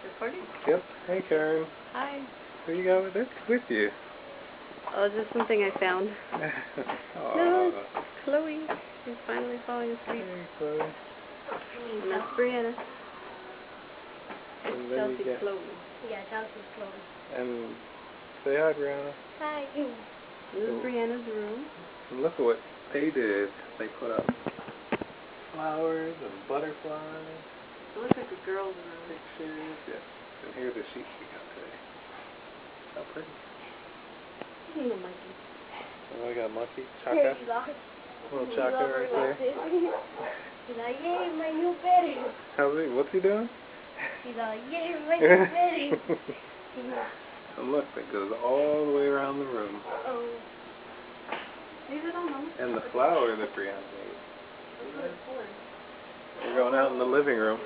Recording? Yep. Hey, Karen. Hi. Who you got with you? Oh, just something I found. No, it's Chloe. She's finally falling asleep. Hey, Chloe. And that's Brianna. And then Chelsea's you get... Chloe. Yeah, Chelsea's Chloe. And say hi, Brianna. Hi. This is Brianna's room. And look at what they did. They put up flowers and butterflies. It looks like a girl's room. Pictures. Yes. And here are the sheets we got today. How pretty. The monkey. Oh, I got a monkey. There Chaka. you go. Little Chaka right there. He's like, yay, my new bed. How's he? What's he doing? He's like, yay, my new bed. And look, that goes all the way around the room. Oh. Leave it on. And the flower that Brianna made. We're going out in the living room.